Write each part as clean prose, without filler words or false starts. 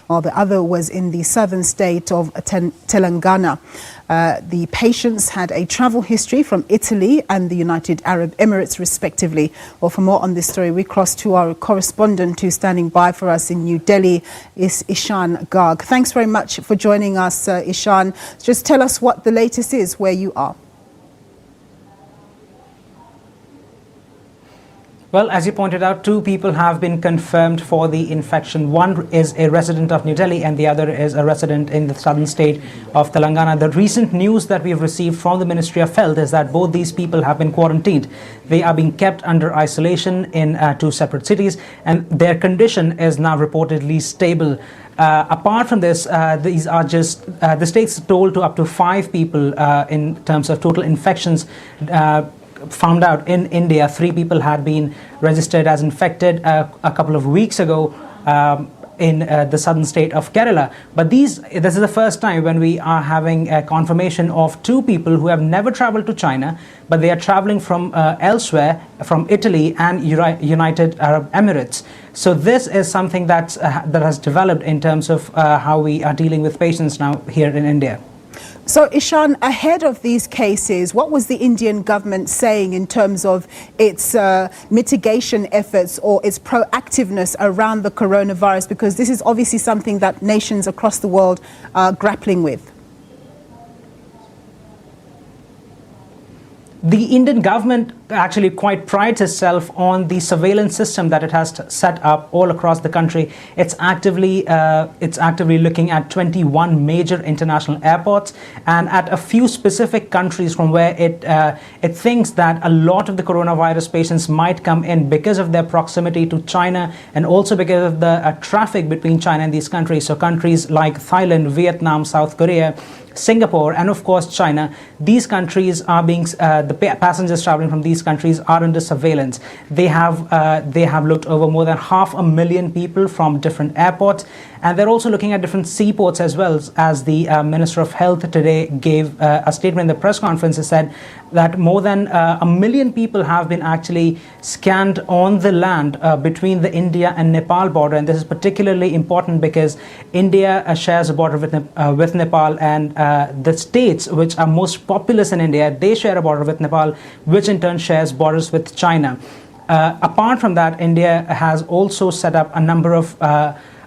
while the other was in the southern state of Telangana. The patients had a travel history from Italy and the United Arab Emirates, respectively. Well, for more on this story, we cross to our correspondent who's standing by for us in New Delhi, is Ishan Garg. Thanks very much for joining us, Ishan. Just tell us what the latest is where you are. Well, as you pointed out, 2 people have been confirmed for the infection. One is a resident of New Delhi and the other is a resident in the southern state of Telangana. The recent news that we have received from the Ministry of Health is that both these people have been quarantined. They are being kept under isolation in 2 separate cities, and their condition is now reportedly stable. Apart from this, these are just the state's told to up to 5 people in terms of total infections found out in India. 3 people had been registered as infected a couple of weeks ago in the southern state of Kerala. But this is the first time when we are having a confirmation of 2 people who have never traveled to China, but they are traveling from elsewhere, from Italy and United Arab Emirates. So this is something that has developed in terms of how we are dealing with patients now here in India. So, Ishan, ahead of these cases, what was the Indian government saying in terms of its mitigation efforts or its proactiveness around the coronavirus? Because this is obviously something that nations across the world are grappling with. The Indian government actually quite prides itself on the surveillance system that it has set up all across the country. It's actively looking at 21 major international airports and at a few specific countries from where it thinks that a lot of the coronavirus patients might come in because of their proximity to China and also because of the traffic between China and these countries. So countries like Thailand, Vietnam, South Korea, Singapore, and of course China. These countries are being the passengers traveling from these countries are under surveillance. They have looked over more than 500,000 people from different airports, and they're also looking at different seaports as well. As the Minister of Health today gave a statement in the press conference, it said that more than 1 million people have been actually scanned on the land between the India and Nepal border, and this is particularly important because India shares a border with Nepal, and the states which are most populous in India, they share a border with Nepal, which in turn shares borders with China. Apart from that, India has also set up a number of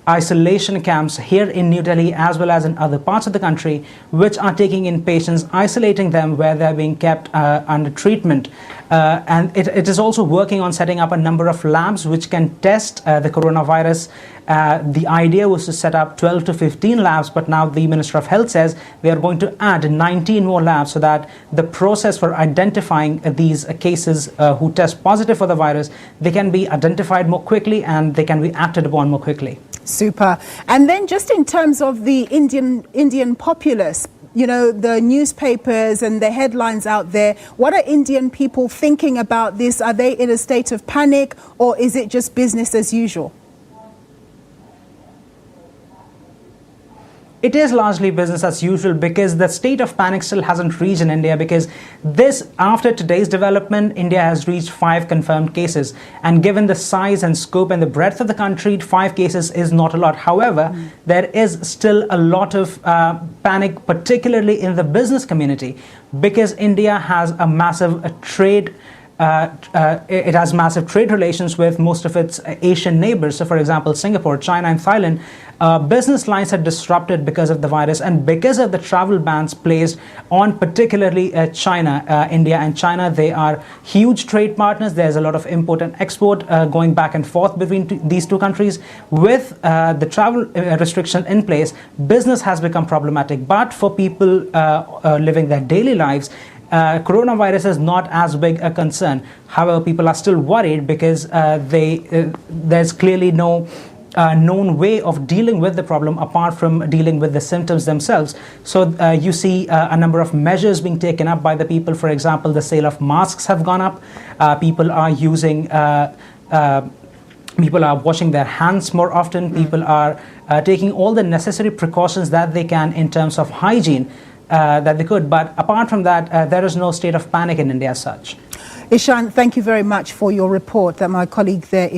isolation camps here in New Delhi as well as in other parts of the country, which are taking in patients, isolating them where they're being kept under treatment. And it is also working on setting up a number of labs which can test the coronavirus. The idea was to set up 12 to 15 labs, but now the Minister of Health says they are going to add 19 more labs so that the process for identifying these cases who test positive for the virus, they can be identified more quickly and they can be acted upon more quickly. Super. And then just in terms of the Indian populace, you know, the newspapers and the headlines out there, what are Indian people thinking about this? Are they in a state of panic, or is it just business as usual? It is largely business as usual because the state of panic still hasn't reached in India, because after today's development, India has reached 5 confirmed cases. And given the size and scope and the breadth of the country, 5 cases is not a lot. However, there is still a lot of panic, particularly in the business community, because India has a massive trade it has massive trade relations with most of its Asian neighbors. So, for example, Singapore, China, and Thailand. Business lines are disrupted because of the virus and because of the travel bans placed on particularly China. India and China, they are huge trade partners. There's a lot of import and export going back and forth between these 2 countries. With the travel restriction in place, business has become problematic. But for people living their daily lives, coronavirus is not as big a concern. However, people are still worried because there's clearly no known way of dealing with the problem apart from dealing with the symptoms themselves. So you see a number of measures being taken up by the people. For example, the sale of masks have gone up. People are using people are washing their hands more often. People are taking all the necessary precautions that they can in terms of hygiene that they could. But apart from that, there is no state of panic in India as such. Ishan, thank you very much for your report. That my colleague there,